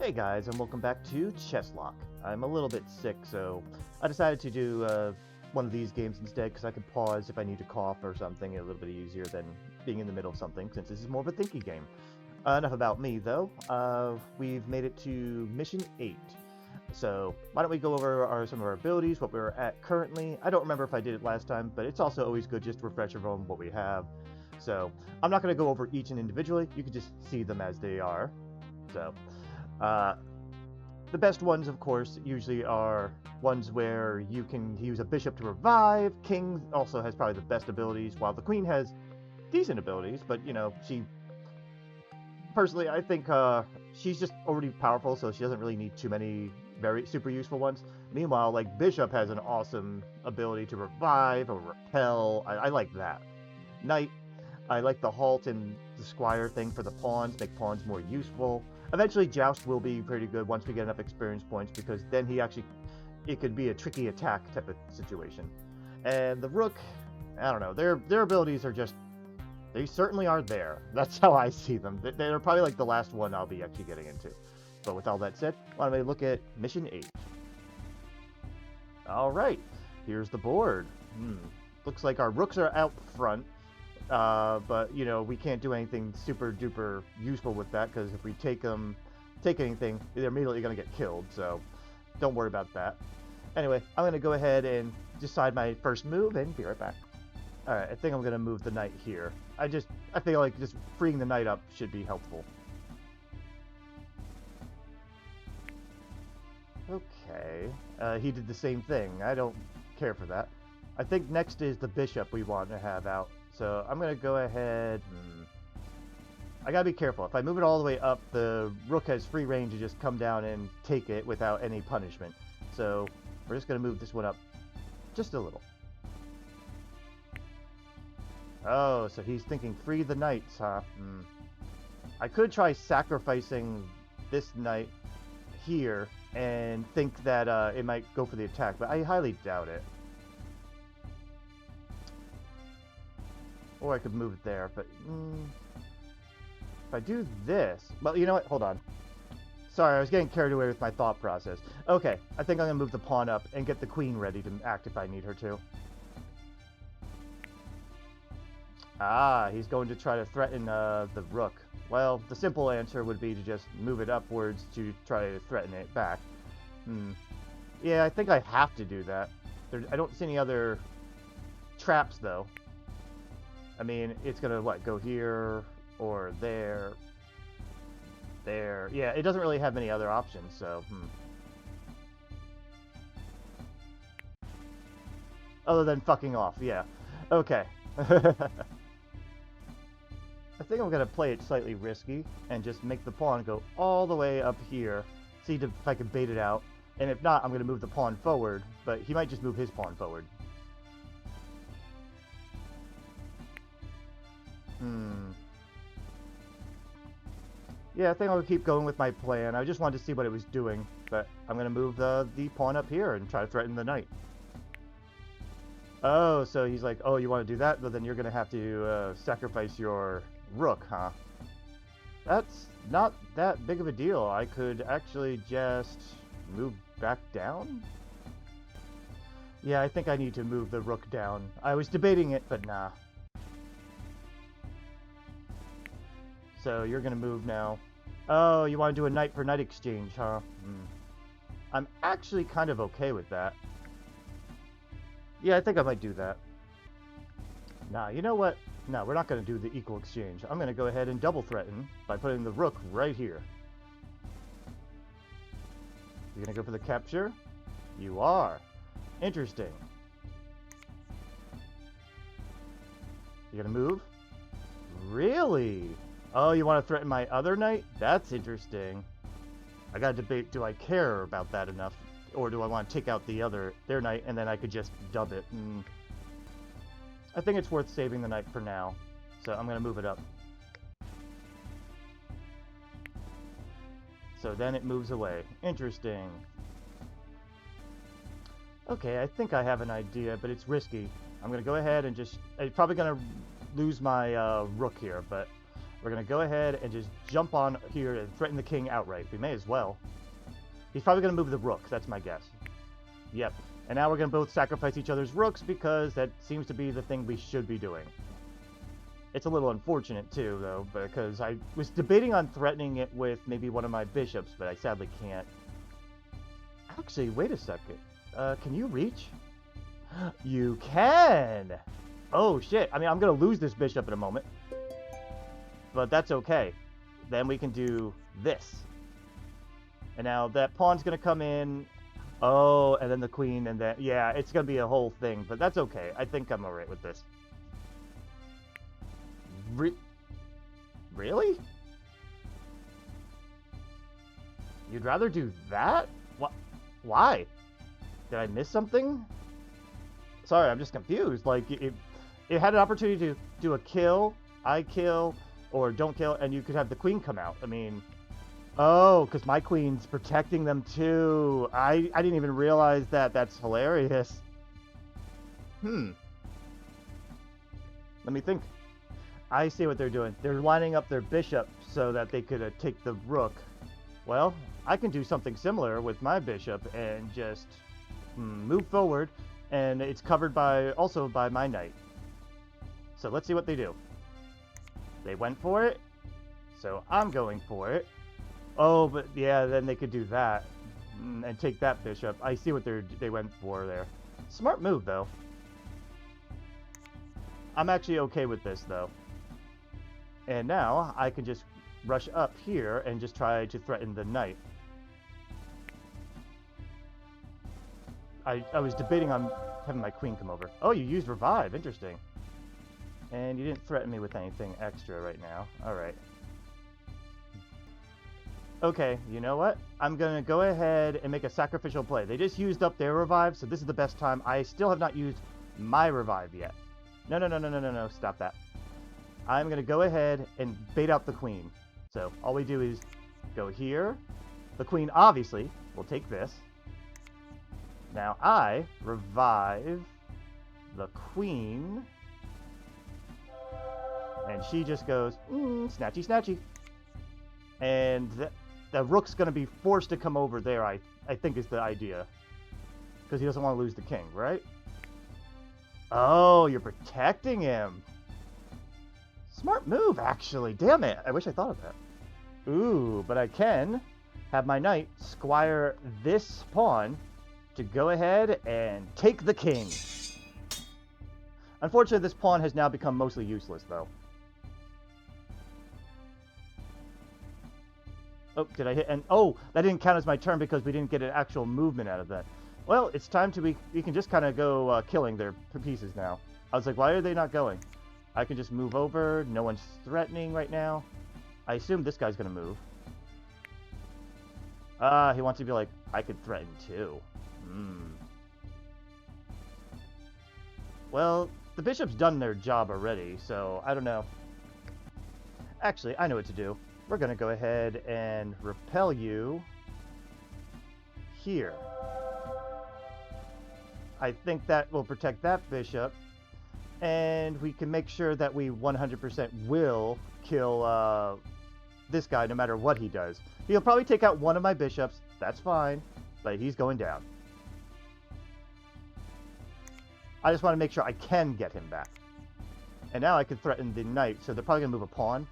Hey guys, and welcome back to Chesslocke. I'm a little bit sick, so I decided to do one of these games instead because I can pause if I need to cough or something a little bit easier than being in the middle of something, since this is more of a thinky game. Enough about me, though. We've made it to Mission 8. So why don't we go over some of our abilities, what we're at currently. I don't remember if I did it last time, but it's also always good just to refresh everyone what we have. So I'm not going to go over each and individually. You can just see them as they are. So... the best ones, of course, usually are ones where you can use a bishop to revive. King also has probably the best abilities, while the queen has decent abilities, but, you know, personally, I think she's just already powerful, so she doesn't really need too many very super useful ones. Meanwhile, like, bishop has an awesome ability to revive or repel. I like that. Knight, I like the halt and the squire thing for the pawns, make pawns more useful. Eventually, Joust will be pretty good once we get enough experience points, because then it could be a tricky attack type of situation. And the Rook, I don't know, their abilities are just, they certainly are there. That's how I see them. They're probably like the last one I'll be actually getting into. But with all that said, why don't we look at Mission 8. Alright, here's the board. Looks like our Rooks are out front. But, you know, we can't do anything super duper useful with that, because if we take anything, they're immediately going to get killed, so don't worry about that. Anyway, I'm going to go ahead and decide my first move and be right back. Alright, I think I'm going to move the knight here. I feel like just freeing the knight up should be helpful. Okay, he did the same thing. I don't care for that. I think next is the bishop we want to have out. So I'm going to go ahead. I got to be careful. If I move it all the way up, the Rook has free reign to just come down and take it without any punishment. So we're just going to move this one up just a little. Oh, so he's thinking free the knights, huh? I could try sacrificing this knight here and think that it might go for the attack, but I highly doubt it. Or I could move it there, but if I do this... Well, you know what? Hold on. Sorry, I was getting carried away with my thought process. Okay, I think I'm going to move the pawn up and get the queen ready to act if I need her to. Ah, he's going to try to threaten the Rook. Well, the simple answer would be to just move it upwards to try to threaten it back. Yeah, I think I have to do that. I don't see any other traps, though. I mean, it's gonna, what, go here, or there, there. Yeah, it doesn't really have many other options, so, Other than fucking off, yeah. Okay. I think I'm gonna play it slightly risky, and just make the pawn go all the way up here, see if I can bait it out, and if not, I'm gonna move the pawn forward, but he might just move his pawn forward. Yeah, I think I'll keep going with my plan. I just wanted to see what it was doing, but I'm going to move the pawn up here and try to threaten the knight. Oh, so he's like, oh, you want to do that? Well, then you're going to have to sacrifice your Rook, huh? That's not that big of a deal. I could actually just move back down? Yeah, I think I need to move the Rook down. I was debating it, but nah. So you're gonna move now. Oh, you want to do a knight for knight exchange, huh? I'm actually kind of okay with that. Yeah, I think I might do that. Nah, you know what? No, we're not gonna do the equal exchange. I'm gonna go ahead and double threaten by putting the Rook right here. You're gonna go for the capture? You are. Interesting. You're gonna move? Really? Oh, you want to threaten my other knight? That's interesting. I gotta debate, do I care about that enough? Or do I want to take out their knight, and then I could just dub it? I think it's worth saving the knight for now. So I'm gonna move it up. So then it moves away. Interesting. Okay, I think I have an idea, but it's risky. I'm gonna go ahead and I'm probably gonna lose my Rook here, but We're going to go ahead and just jump on here and threaten the king outright. We may as well. He's probably going to move the rook. That's my guess. Yep. And now we're going to both sacrifice each other's rooks because that seems to be the thing we should be doing. It's a little unfortunate too, though, because I was debating on threatening it with maybe one of my bishops, but I sadly can't. Actually, wait a second. Can you reach? You can! Oh, shit. I mean, I'm going to lose this bishop in a moment. But that's okay. Then we can do this. And now that pawn's going to come in. Oh, and then the queen, and then... Yeah, it's going to be a whole thing, but that's okay. I think I'm alright with this. Really? You'd rather do that? Why? Did I miss something? Sorry, I'm just confused. Like, it had an opportunity to do a kill, I kill, or don't kill, and you could have the queen come out. I mean... Oh, because my queen's protecting them too. I didn't even realize that. That's hilarious. Let me think. I see what they're doing. They're lining up their bishop so that they could take the rook. Well, I can do something similar with my bishop and just move forward, and it's covered also by my knight. So let's see what they do. They went for it, so I'm going for it. Oh, but yeah, then they could do that and take that bishop. I see what they went for there. Smart move, though. I'm actually okay with this, though. And now I can just rush up here and just try to threaten the knight. I was debating on having my queen come over. Oh, you used revive. Interesting. And you didn't threaten me with anything extra right now. Alright. Okay, you know what? I'm going to go ahead and make a sacrificial play. They just used up their revive, so this is the best time. I still have not used my revive yet. No, stop that. I'm going to go ahead and bait out the queen. So all we do is go here. The queen, obviously, will take this. Now I revive the queen. And she just goes, snatchy, snatchy. And the rook's going to be forced to come over there, I think is the idea. Because he doesn't want to lose the king, right? Oh, you're protecting him. Smart move, actually. Damn it. I wish I thought of that. Ooh, but I can have my knight squire this pawn to go ahead and take the king. Unfortunately, this pawn has now become mostly useless, though. Oh, did I hit? And oh, that didn't count as my turn because we didn't get an actual movement out of that. Well, it's time to we can just kind of go killing their pieces now. I was like, why are they not going? I can just move over. No one's threatening right now. I assume this guy's gonna move. He wants to be like, I could threaten too. Well, the bishop's done their job already, so I don't know. Actually, I know what to do. We're going to go ahead and repel you here. I think that will protect that bishop, and we can make sure that we 100% will kill this guy no matter what he does. He'll probably take out one of my bishops, that's fine, but he's going down. I just want to make sure I can get him back. And now I can threaten the knight, so they're probably going to move a pawn.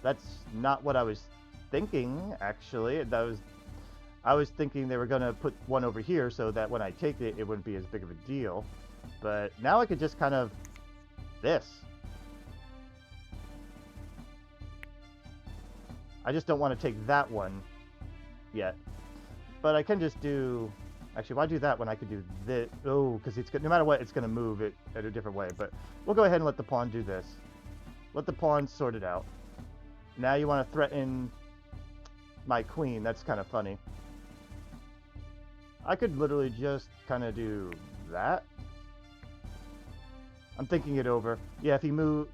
That's not what I was thinking, actually. I was thinking they were going to put one over here so that when I take it, it wouldn't be as big of a deal. But now I could just kind of... this. I just don't want to take that one yet. But I can just do... Actually, why do that when I could do this? Oh, because it's no matter what, it's going to move it in a different way. But we'll go ahead and let the pawn do this. Let the pawn sort it out. Now you want to threaten my queen. That's kind of funny. I could literally just kind of do that. I'm thinking it over. Yeah, if he move...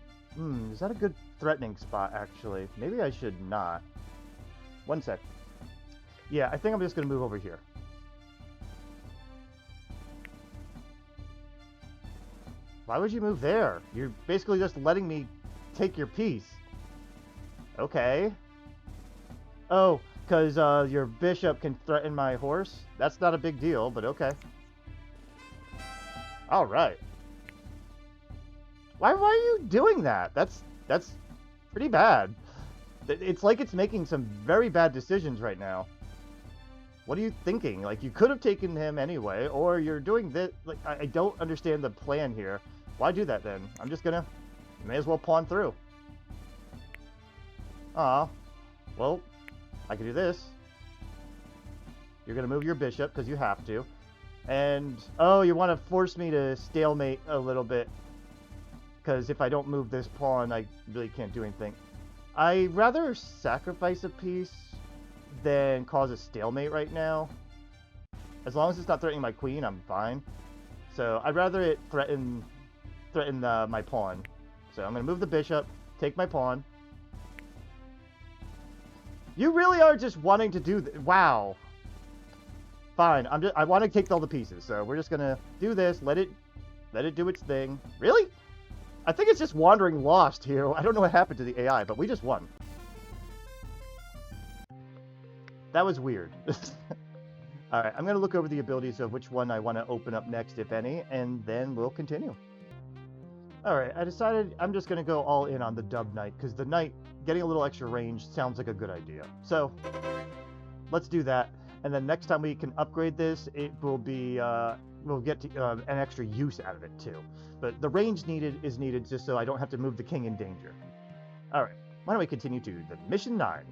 is that a good threatening spot, actually? Maybe I should not. One sec. Yeah, I think I'm just going to move over here. Why would you move there? You're basically just letting me take your piece. Okay. Oh, because your bishop can threaten my horse? That's not a big deal, but okay. Alright. Why are you doing that? That's pretty bad. It's like it's making some very bad decisions right now. What are you thinking? Like, you could have taken him anyway, or you're doing this. Like, I don't understand the plan here. Why do that then? I'm just gonna... May as well pawn through. Aw. Well, I can do this. You're gonna move your bishop, because you have to. And, oh, you want to force me to stalemate a little bit. Because if I don't move this pawn, I really can't do anything. I'd rather sacrifice a piece than cause a stalemate right now. As long as it's not threatening my queen, I'm fine. So I'd rather it threaten my pawn. So I'm going to move the bishop, take my pawn. You really are just wanting to do wow. Fine, I want to take all the pieces. So we're just going to do this, let it do its thing. Really? I think it's just wandering lost here. I don't know what happened to the AI, but we just won. That was weird. Alright, I'm going to look over the abilities of which one I want to open up next, if any, and then we'll continue. Alright, I decided I'm just going to go all in on the Dub Knight, because the Knight, getting a little extra range, sounds like a good idea. So, let's do that, and then next time we can upgrade this, it will be, we'll get to, an extra use out of it, too. But the range is needed just so I don't have to move the king in danger. Alright, why don't we continue to the Mission 9.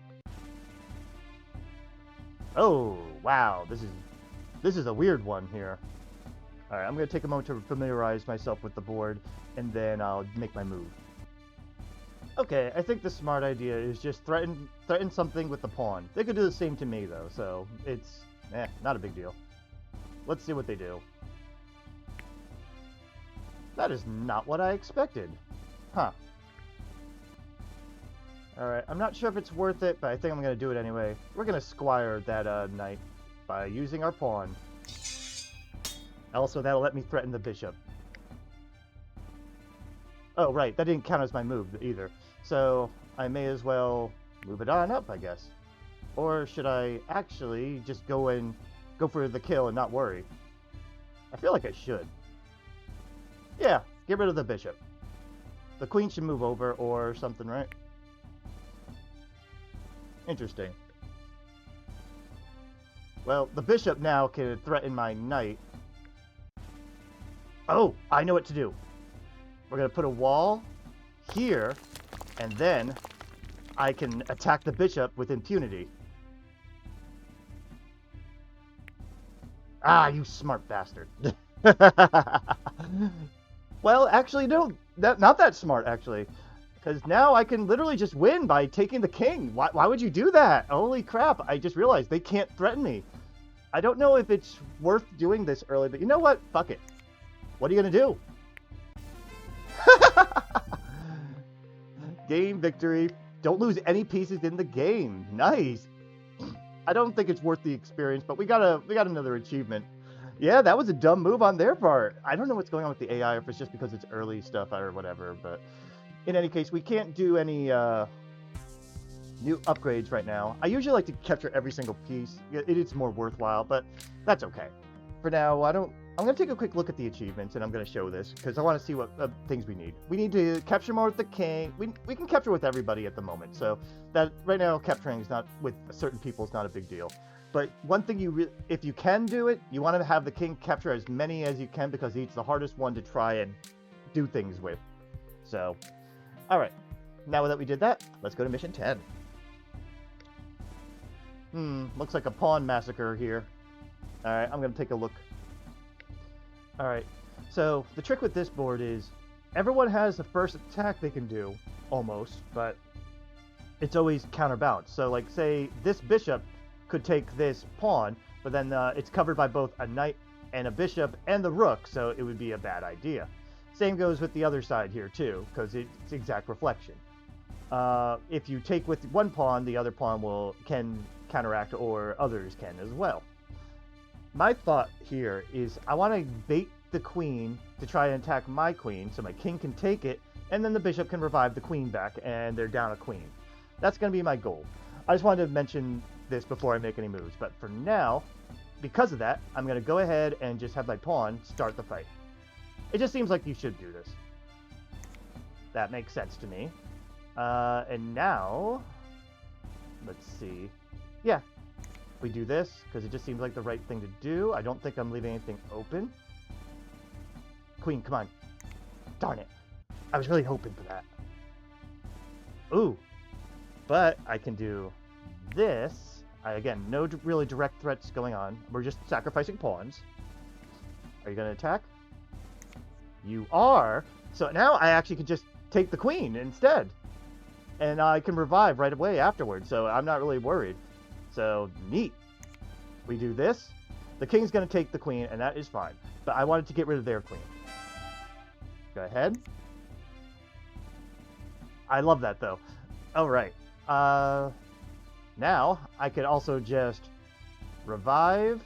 Oh, wow, this is a weird one here. Alright, I'm going to take a moment to familiarize myself with the board, and then I'll make my move. Okay, I think the smart idea is just threaten something with the pawn. They could do the same to me, though, so it's, not a big deal. Let's see what they do. That is not what I expected. Huh. Alright, I'm not sure if it's worth it, but I think I'm going to do it anyway. We're going to squire that knight by using our pawn. Also, that'll let me threaten the bishop. Oh, right, that didn't count as my move either. So, I may as well move it on up, I guess. Or should I actually just go for the kill and not worry? I feel like I should. Yeah, get rid of the bishop. The queen should move over or something, right? Interesting. Well, the bishop now can threaten my knight. Oh, I know what to do. We're going to put a wall here, and then I can attack the bishop with impunity. Ah, you smart bastard. Well, actually, no. Not that smart, actually. Because now I can literally just win by taking the king. Why would you do that? Holy crap, I just realized they can't threaten me. I don't know if it's worth doing this early, but you know what? Fuck it. What are you going to do? Game victory. Don't lose any pieces in the game. Nice. I don't think it's worth the experience, but we got another achievement. Yeah, that was a dumb move on their part. I don't know what's going on with the AI, or if it's just because it's early stuff or whatever, but in any case, we can't do any new upgrades right now. I usually like to capture every single piece. It's more worthwhile, but that's okay. For now, I'm going to take a quick look at the achievements, and I'm going to show this, because I want to see what things we need. We need to capture more with the king. We can capture with everybody at the moment, so that right now, capturing is not with certain people is not a big deal. But one thing if you can do it, you want to have the king capture as many as you can, because he's the hardest one to try and do things with. So, alright. Now that we did that, let's go to mission 10. Looks like a pawn massacre here. Alright, I'm going to take a look. Alright, so the trick with this board is everyone has the first attack they can do, almost, but it's always counterbalanced. So, like, say this bishop could take this pawn, but then it's covered by both a knight and a bishop and the rook, so it would be a bad idea. Same goes with the other side here, too, because it's exact reflection. If you take with one pawn, the other pawn can counteract, or others can as well. My thought here is I want to bait the queen to try and attack my queen, so my king can take it, and then the bishop can revive the queen back, and they're down a queen. That's going to be my goal. I just wanted to mention this before I make any moves, but for now, because of that, I'm going to go ahead and just have my pawn start the fight. It just seems like you should do this. That makes sense to me. And now, let's see. Yeah, we do this because it just seems like the right thing to do. I don't think I'm leaving anything open. Queen, come on. Darn it. I was really hoping for that. Ooh. But I can do this. Again, no really direct threats going on. We're just sacrificing pawns. Are you going to attack? You are. So now I actually can just take the queen instead. And I can revive right away afterwards, so I'm not really worried. So, neat. We do this. The king's going to take the queen, and that is fine. But I wanted to get rid of their queen. Go ahead. I love that, though. All right. Now, I could also just revive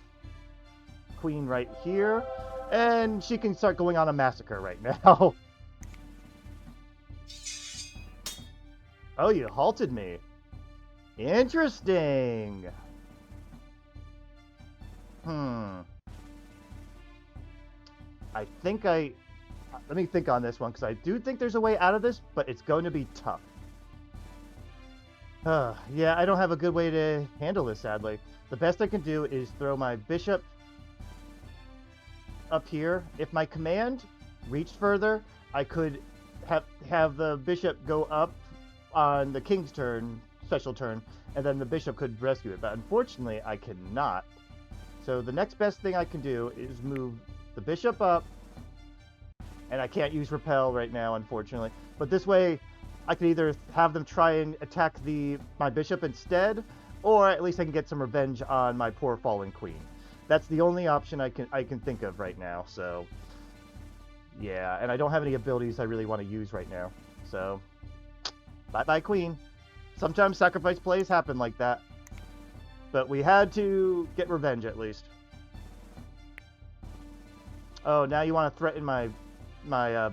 queen right here, and she can start going on a massacre right now. Oh, you halted me. Interesting. I think let me think on this one, because I do think there's a way out of this, but it's going to be tough. Yeah, I don't have a good way to handle this, sadly. The best I can do is throw my bishop up here. If my command reached further, I could have the bishop go up on the king's turn, special turn, and then the bishop could rescue it. But unfortunately, I cannot. So the next best thing I can do is move the bishop up, and I can't use repel right now, unfortunately. But this way, I can either have them try and attack my bishop instead, or at least I can get some revenge on my poor fallen queen. That's the only option I can think of right now. So yeah, and I don't have any abilities I really want to use right now. So bye-bye, queen. Sometimes sacrifice plays happen like that. But we had to get revenge, at least. Oh, now you want to threaten my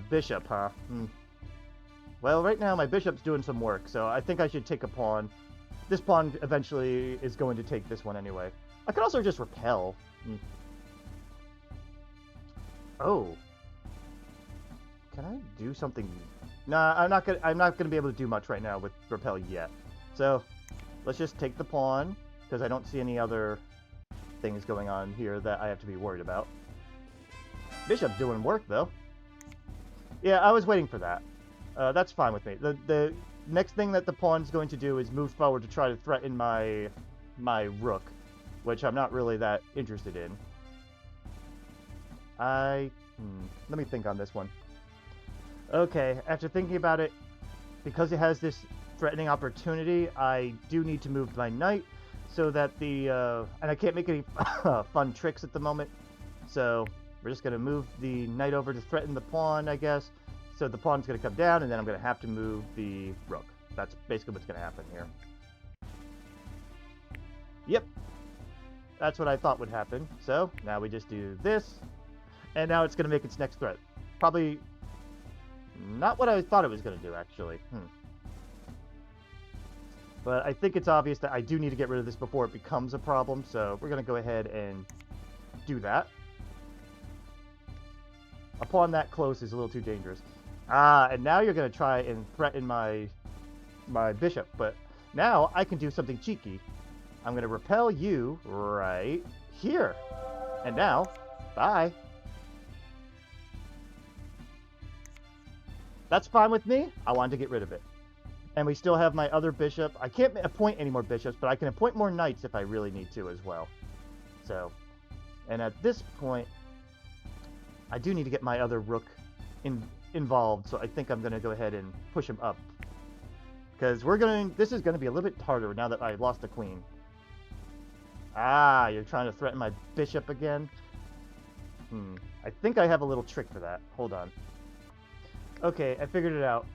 bishop, huh? Well, right now my bishop's doing some work, so I think I should take a pawn. This pawn eventually is going to take this one anyway. I could also just repel. Oh. Can I do something? Nah, I'm not gonna be able to do much right now with repel yet. So let's just take the pawn, because I don't see any other things going on here that I have to be worried about. Bishop's doing work though. Yeah, I was waiting for that. That's fine with me. The next thing that the pawn's going to do is move forward to try to threaten my rook, which I'm not really that interested in. Let me think on this one. Okay, after thinking about it, because it has this threatening opportunity, I do need to move my knight so that and I can't make any fun tricks at the moment, so we're just going to move the knight over to threaten the pawn, I guess. So the pawn's going to come down, and then I'm going to have to move the rook. That's basically what's going to happen here. Yep. That's what I thought would happen. So now we just do this, and now it's going to make its next threat. Probably not what I thought it was going to do, actually. But I think it's obvious that I do need to get rid of this before it becomes a problem, so we're going to go ahead and do that. A pawn that close is a little too dangerous. And now you're going to try and threaten my bishop, but now I can do something cheeky. I'm going to repel you right here. And now, bye. That's fine with me. I wanted to get rid of it. And we still have my other bishop. I can't appoint any more bishops, but I can appoint more knights if I really need to as well. So, and at this point, I do need to get my other rook involved, so I think I'm going to go ahead and push him up. Because this is going to be a little bit harder now that I lost the queen. You're trying to threaten my bishop again? I think I have a little trick for that. Hold on. Okay, I figured it out.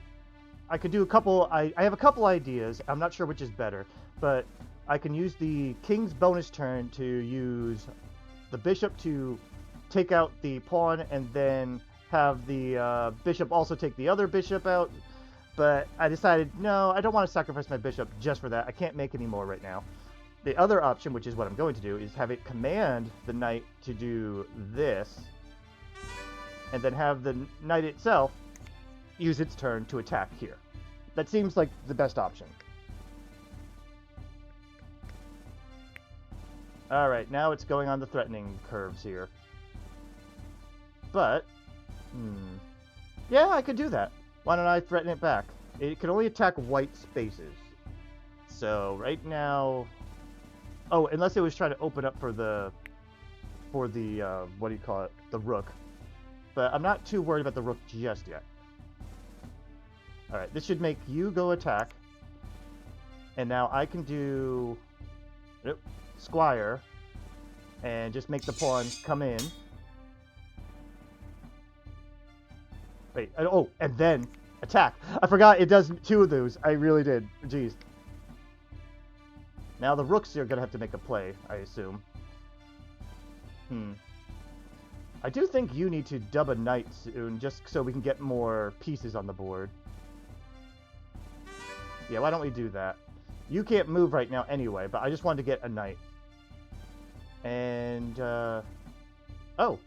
I could do a couple... I have a couple ideas. I'm not sure which is better, but I can use the king's bonus turn to use the bishop to take out the pawn and then have the bishop also take the other bishop out, but I decided, no, I don't want to sacrifice my bishop just for that. I can't make any more right now. The other option, which is what I'm going to do, is have it command the knight to do this, and then have the knight itself use its turn to attack here. That seems like the best option. Alright, now it's going on the threatening curves here. But, yeah, I could do that. Why don't I threaten it back? It can only attack white spaces. So, right now... Oh, unless it was trying to open up for the... what do you call it? The rook. But I'm not too worried about the rook just yet. Alright, this should make you go attack. And now I can do... Nope. Squire. And just make the pawn come in. Wait, oh, and then attack. I forgot it does two of those. I really did. Jeez. Now the rooks are going to have to make a play, I assume. I do think you need to dub a knight soon, just so we can get more pieces on the board. Yeah, why don't we do that? You can't move right now anyway, but I just wanted to get a knight. And, oh.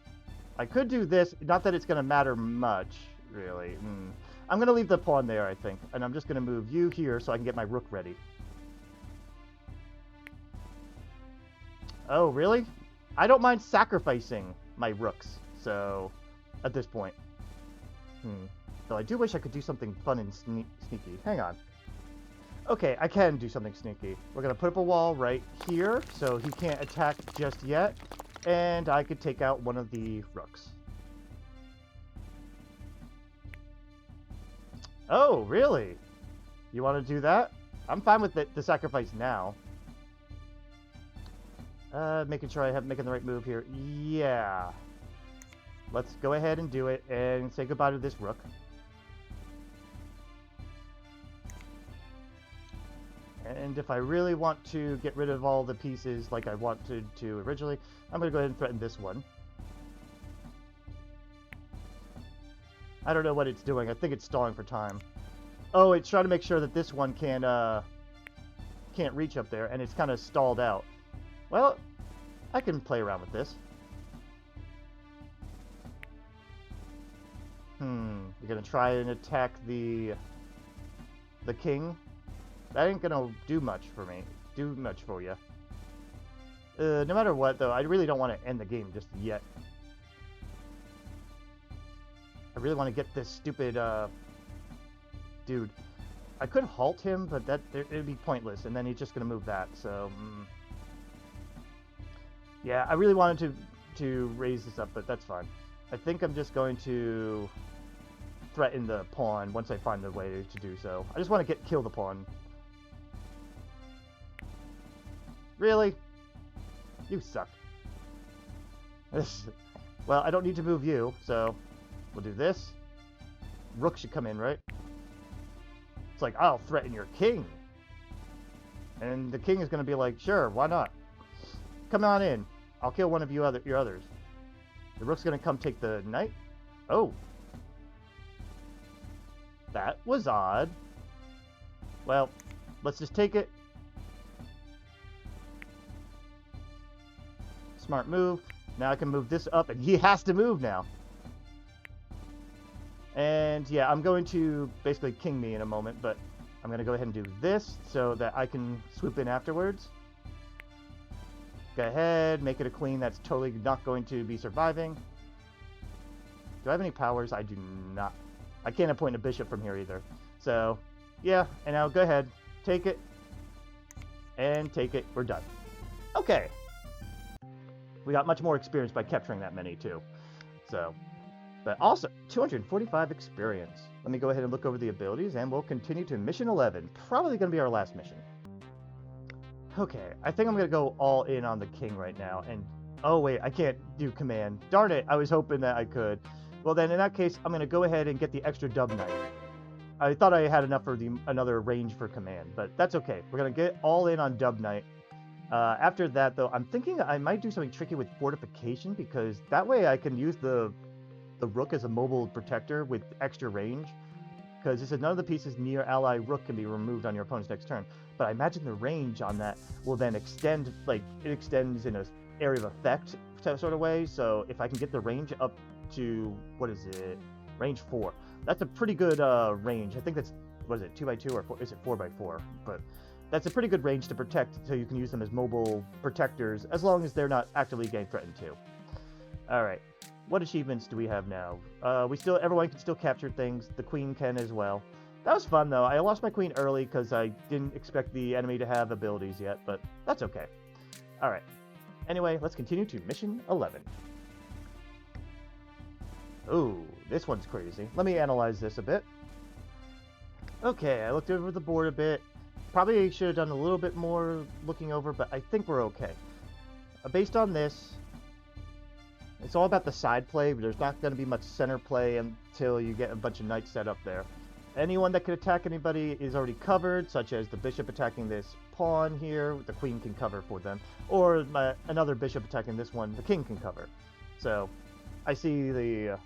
I could do this. Not that it's going to matter much, really. I'm going to leave the pawn there, I think. And I'm just going to move you here so I can get my rook ready. Oh, really? I don't mind sacrificing my rooks, so, at this point. Though I do wish I could do something fun and sneaky. Hang on. Okay, I can do something sneaky. We're going to put up a wall right here, so he can't attack just yet. And I could take out one of the rooks. Oh, really? You want to do that? I'm fine with the sacrifice now. Making sure I'm making the right move here. Yeah. Let's go ahead and do it and say goodbye to this rook. And if I really want to get rid of all the pieces like I wanted to originally, I'm going to go ahead and threaten this one. I don't know what it's doing. I think it's stalling for time. Oh, it's trying to make sure that this one can't reach up there, and it's kind of stalled out. Well, I can play around with this. You're going to try and attack the king? That ain't gonna do much for me. Do much for you. No matter what, though, I really don't want to end the game just yet. I really want to get this stupid, dude. I could halt him, but it'd be pointless, and then he's just gonna move that, so... Yeah, I really wanted to raise this up, but that's fine. I think I'm just going to threaten the pawn once I find the way to do so. I just want to kill the pawn. Really? You suck. Well, I don't need to move you, so we'll do this. Rook should come in, right? It's like, I'll threaten your king. And the king is going to be like, sure, why not? Come on in. I'll kill one of your others. The rook's going to come take the knight. Oh. That was odd. Well, let's just take it. Smart move. Now I can move this up, and he has to move now. And yeah, I'm going to basically king me in a moment, but I'm going to go ahead and do this so that I can swoop in afterwards. Go ahead, make it a queen that's totally not going to be surviving. Do I have any powers? I do not. I can't appoint a bishop from here either. So, yeah, and now go ahead, take it, and take it. We're done. Okay. We got much more experience by capturing that many, too. So, but also, 245 experience. Let me go ahead and look over the abilities, and we'll continue to mission 11. Probably going to be our last mission. Okay, I think I'm going to go all in on the king right now, and... Oh, wait, I can't do command. Darn it, I was hoping that I could. Well, then, in that case, I'm going to go ahead and get the extra dub knight. I thought I had enough for another range for command, but that's okay. We're going to get all in on dub knight. After that, though, I'm thinking I might do something tricky with fortification, because that way I can use the the rook as a mobile protector with extra range. Because it says none of the pieces near ally rook can be removed on your opponent's next turn. But I imagine the range on that will then extend, like, it extends in a area of effect sort of way. So if I can get the range up to, what is it, range 4. That's a pretty good range. I think that's, what is it, 2x2 or 4, is it 4x4? But that's a pretty good range to protect, so you can use them as mobile protectors, as long as they're not actively getting threatened to. Alright. What achievements do we have now? Everyone can still capture things. The queen can as well. That was fun, though. I lost my queen early because I didn't expect the enemy to have abilities yet, but that's okay. Alright. Anyway, let's continue to mission 11. Ooh, this one's crazy. Let me analyze this a bit. Okay, I looked over the board a bit. Probably should have done a little bit more looking over, but I think we're okay. Based on this, it's all about the side play. There's not going to be much center play until you get a bunch of knights set up there. Anyone that could attack anybody is already covered, such as the bishop attacking this pawn here. The queen can cover for them. Or another bishop attacking this one, the king can cover. So, I see the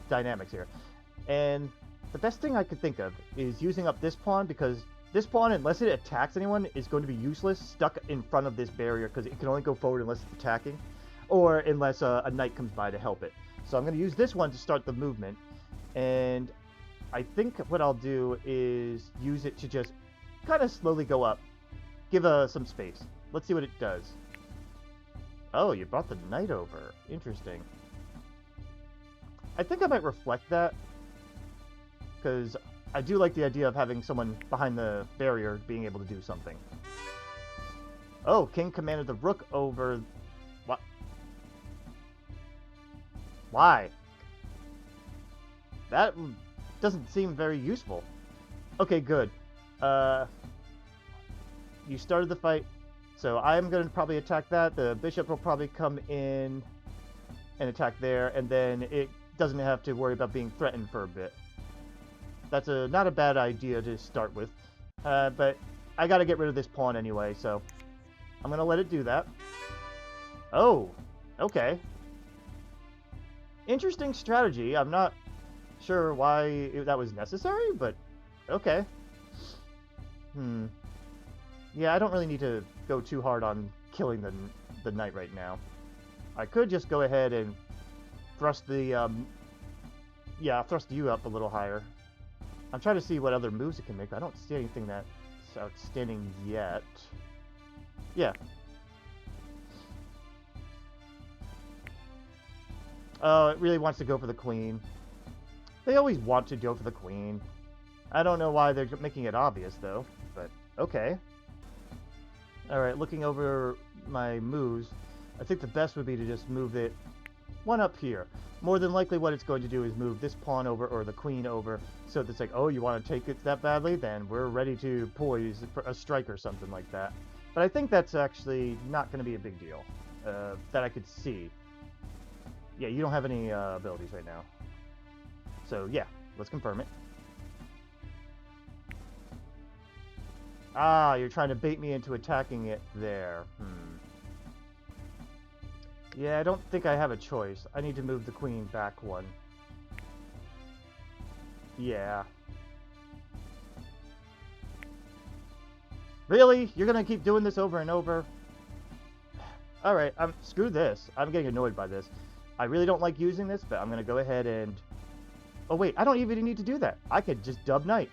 dynamics here. And the best thing I could think of is using up this pawn, because this pawn, unless it attacks anyone, is going to be useless, stuck in front of this barrier, because it can only go forward unless it's attacking. Or unless a knight comes by to help it. So I'm going to use this one to start the movement. And I think what I'll do is use it to just kind of slowly go up. Give some space. Let's see what it does. Oh, you brought the knight over. Interesting. I think I might reflect that. Because I do like the idea of having someone behind the barrier being able to do something. Oh, king commanded the rook over... What? Why? That doesn't seem very useful. Okay, good. You started the fight, so I'm going to probably attack that. The bishop will probably come in and attack there, and then it doesn't have to worry about being threatened for a bit. That's not a bad idea to start with. But I got to get rid of this pawn anyway, so I'm going to let it do that. Oh, okay. Interesting strategy. I'm not sure why that was necessary, but okay. Yeah, I don't really need to go too hard on killing the knight right now. I could just go ahead and thrust the thrust you up a little higher. I'm trying to see what other moves it can make, but I don't see anything that's outstanding yet. Yeah. Oh, it really wants to go for the queen. They always want to go for the queen. I don't know why they're making it obvious, though, but okay. Alright, looking over my moves, I think the best would be to just move it one up here. More than likely what it's going to do is move this pawn over, or the queen over, so it's like, oh, you want to take it that badly? Then we're ready to poise for a strike or something like that. But I think that's actually not going to be a big deal, that I could see. Yeah, you don't have any abilities right now. So, yeah, let's confirm it. Ah, you're trying to bait me into attacking it there. Yeah, I don't think I have a choice. I need to move the queen back one. Yeah. Really? You're gonna keep doing this over and over? Alright, screw this. I'm getting annoyed by this. I really don't like using this, but I'm gonna go ahead and... Oh wait, I don't even need to do that. I could just dub knight.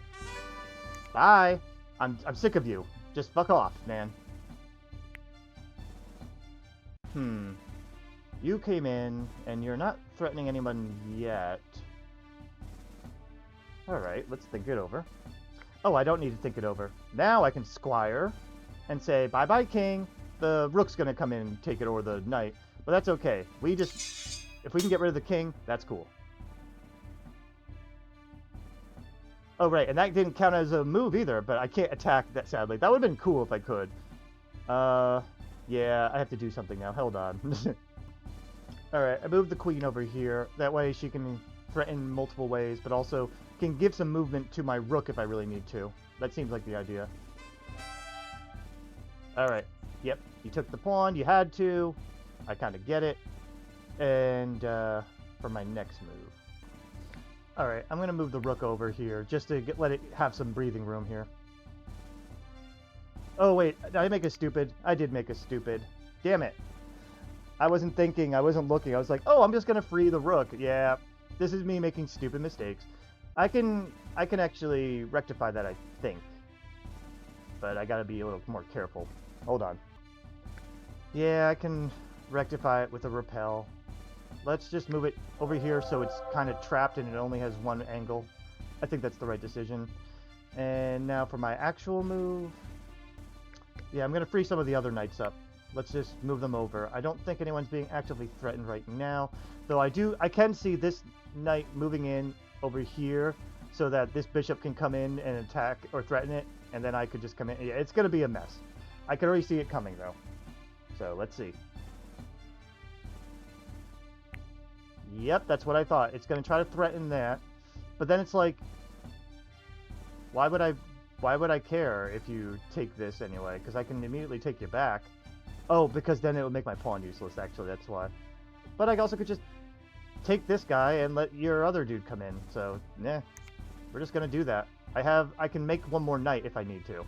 Bye! I'm sick of you. Just fuck off, man. You came in, and you're not threatening anyone yet. Alright, let's think it over. Oh, I don't need to think it over. Now I can squire and say, bye-bye, king. The rook's gonna come in and take it, or the knight. But that's okay. If we can get rid of the king, that's cool. Oh, right, and that didn't count as a move either, but I can't attack that, sadly. That would have been cool if I could. Yeah, I have to do something now. Hold on. Alright, I moved the queen over here. That way she can threaten multiple ways, but also can give some movement to my rook if I really need to. That seems like the idea. Alright, yep, you took the pawn, you had to. I kind of get it. And, for my next move. Alright, I'm going to move the rook over here, just to let it have some breathing room here. Oh wait, did I make a stupid? I did make a stupid. Damn it. I wasn't thinking, I wasn't looking. I was like, oh, I'm just going to free the rook. Yeah, this is me making stupid mistakes. I can actually rectify that, I think. But I gotta be a little more careful. Hold on. Yeah, I can rectify it with a repel. Let's just move it over here so it's kind of trapped and it only has one angle. I think that's the right decision. And now for my actual move. Yeah, I'm gonna free some of the other knights up. Let's just move them over. I don't think anyone's being actively threatened right now. Though I can see this knight moving in over here so that this bishop can come in and attack or threaten it, and then I could just come in. Yeah, it's going to be a mess. I can already see it coming, though. So, let's see. Yep, that's what I thought. It's going to try to threaten that, but then it's like, why would I care if you take this anyway? Because I can immediately take you back. Oh, because then it would make my pawn useless, actually, that's why. But I also could just take this guy and let your other dude come in, so, nah. We're just gonna do that. I can make one more knight if I need to.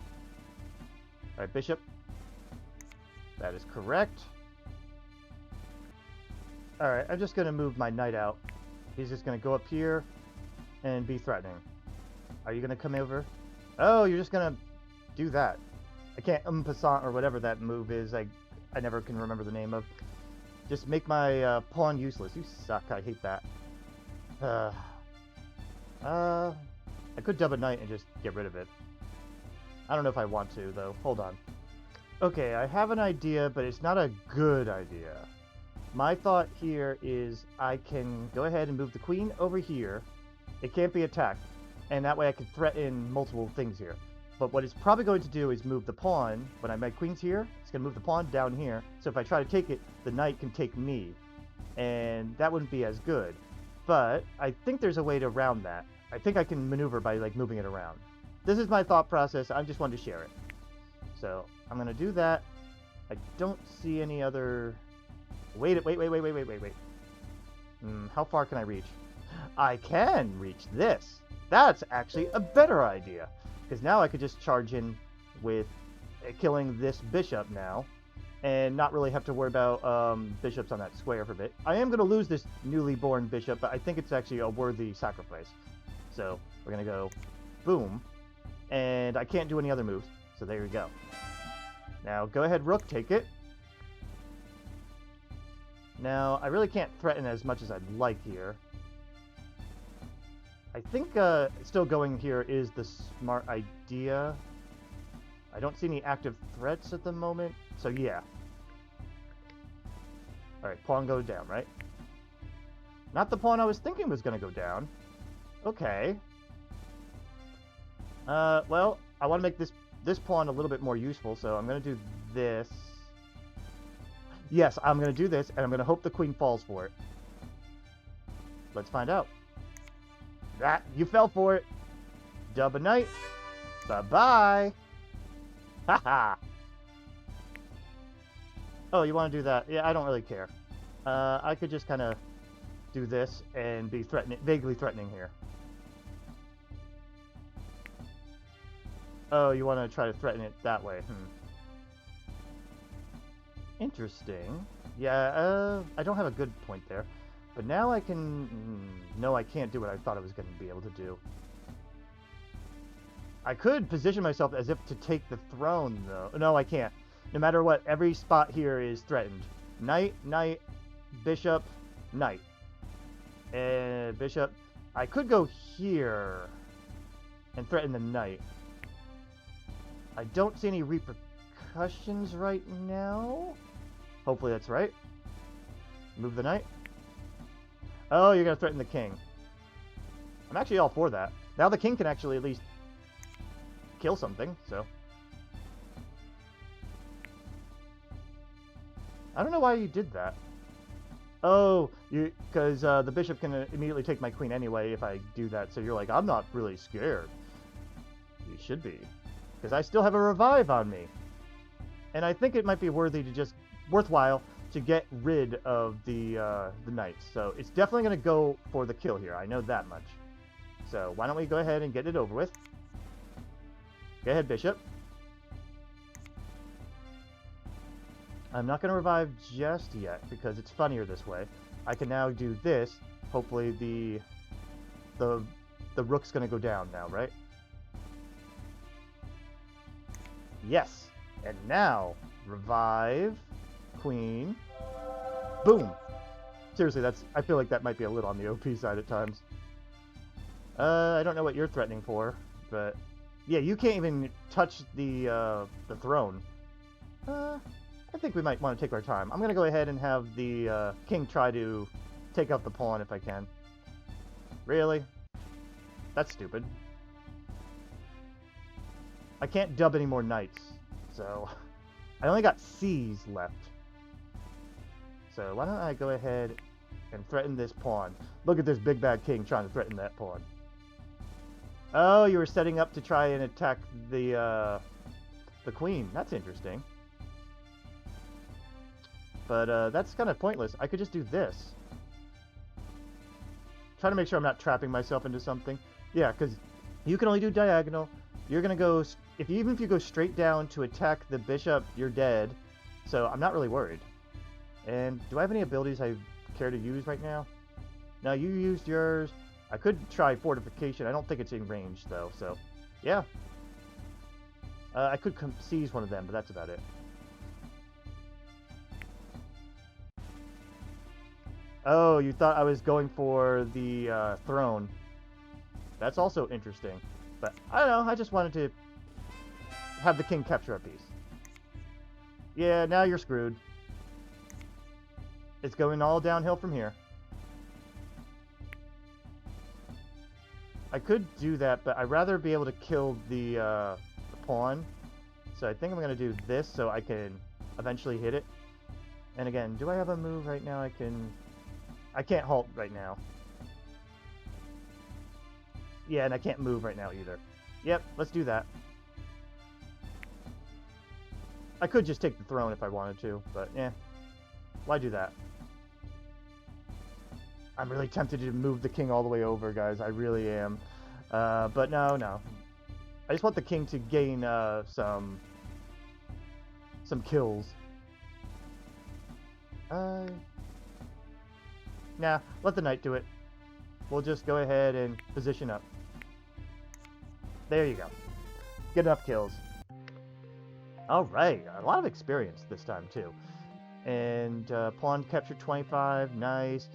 Alright, bishop. That is correct. Alright, I'm just gonna move my knight out. He's just gonna go up here and be threatening. Are you gonna come over? Oh, you're just gonna do that. I can't passant or whatever that move is. I never can remember the name of. Just make my pawn useless. You suck. I hate that. I could dub a knight and just get rid of it. I don't know if I want to, though. Hold on. Okay, I have an idea, but it's not a good idea. My thought here is I can go ahead and move the queen over here. It can't be attacked, and that way I can threaten multiple things here. But what it's probably going to do is move the pawn. When my queen's here, it's going to move the pawn down here. So if I try to take it, the knight can take me. And that wouldn't be as good. But I think there's a way to round that. I think I can maneuver by, like, moving it around. This is my thought process. I just wanted to share it. So I'm going to do that. I don't see any other... Wait. How far can I reach? I can reach this. That's actually a better idea. Because now I could just charge in with killing this bishop now. And not really have to worry about bishops on that square for a bit. I am going to lose this newly born bishop, but I think it's actually a worthy sacrifice. So we're going to go boom. And I can't do any other moves. So there you go. Now go ahead, rook, take it. Now I really can't threaten as much as I'd like here. I think still going here is the smart idea. I don't see any active threats at the moment, so yeah. Alright, pawn goes down, right? Not the pawn I was thinking was going to go down. Okay. Well, I want to make this pawn a little bit more useful, so I'm going to do this. Yes, I'm going to do this, and I'm going to hope the queen falls for it. Let's find out. You fell for it. Dub a knight. Bye-bye. Haha. Oh, you want to do that? Yeah, I don't really care. I could just kind of do this and be vaguely threatening here. Oh, you want to try to threaten it that way? Interesting. Yeah, I don't have a good point there. But now I can... No, I can't do what I thought I was going to be able to do. I could position myself as if to take the throne, though. No, I can't. No matter what, every spot here is threatened. Knight, knight, bishop, knight. And bishop. I could go here and threaten the knight. I don't see any repercussions right now. Hopefully that's right. Move the knight. Oh, you're going to threaten the king. I'm actually all for that. Now the king can actually at least kill something, so. I don't know why you did that. Oh, because the bishop can immediately take my queen anyway if I do that, so you're like, I'm not really scared. You should be. Because I still have a revive on me. And I think it might be worthwhile to get rid of the knights. So it's definitely going to go for the kill here. I know that much. So why don't we go ahead and get it over with. Go ahead, bishop. I'm not going to revive just yet because it's funnier this way. I can now do this. Hopefully the rook's going to go down now, right? Yes. And now revive queen. Boom. Seriously, I feel like that might be a little on the OP side at times. I don't know what you're threatening for, but yeah, you can't even touch the throne. I think we might want to take our time. I'm going to go ahead and have the king try to take out the pawn if I can. Really? That's stupid. I can't dub any more knights, so I only got C's left. So why don't I go ahead and threaten this pawn? Look at this big bad king trying to threaten that pawn. Oh, you were setting up to try and attack the queen. That's interesting. But that's kind of pointless. I could just do this. Try to make sure I'm not trapping myself into something. Yeah, because you can only do diagonal. You're going to go... Even if you go straight down to attack the bishop, you're dead. So I'm not really worried. And do I have any abilities I care to use right now? No, you used yours. I could try fortification. I don't think it's in range, though. So, yeah. I could seize one of them, but that's about it. Oh, you thought I was going for the throne. That's also interesting. But, I don't know. I just wanted to have the king capture a piece. Yeah, now you're screwed. It's going all downhill from here. I could do that, but I'd rather be able to kill the pawn. So I think I'm going to do this so I can eventually hit it. And again, do I have a move right now? I can't halt right now. Yeah, and I can't move right now either. Yep, let's do that. I could just take the throne if I wanted to, but yeah. Why do that? I'm really tempted to move the king all the way over, guys. I really am. But no. I just want the king to gain some kills. Nah, let the knight do it. We'll just go ahead and position up. There you go. Get enough kills. Alright, a lot of experience this time too. And pawn capture 25, nice.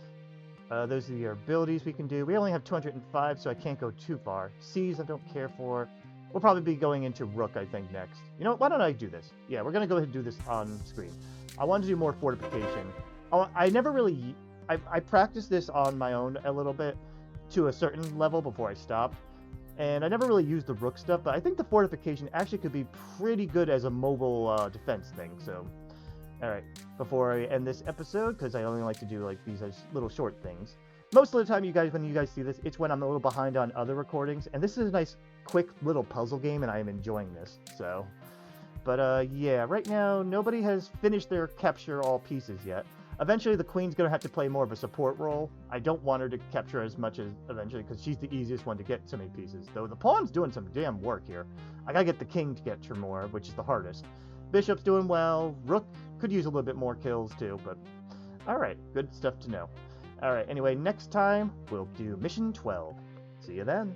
Those are the abilities we can do. We only have 205, so I can't go too far. C's I don't care for. We'll probably be going into rook, I think, next. You know what? Why don't I do this? Yeah, we're going to go ahead and do this on screen. I want to do more fortification. I never really... I practiced this on my own a little bit to a certain level before I stopped. And I never really used the rook stuff, but I think the fortification actually could be pretty good as a mobile defense thing, so... Alright, before I end this episode, because I only like to do like these little short things. Most of the time, when you guys see this, it's when I'm a little behind on other recordings, and this is a nice, quick little puzzle game, and I am enjoying this, so... But, yeah, right now, nobody has finished their capture all pieces yet. Eventually, the queen's going to have to play more of a support role. I don't want her to capture as much as eventually, because she's the easiest one to get so many pieces. Though the pawn's doing some damn work here. I gotta get the king to capture more, which is the hardest. Bishop's doing well. Rook could use a little bit more kills too, but alright, good stuff to know. Alright, anyway, next time we'll do Mission 12. See you then.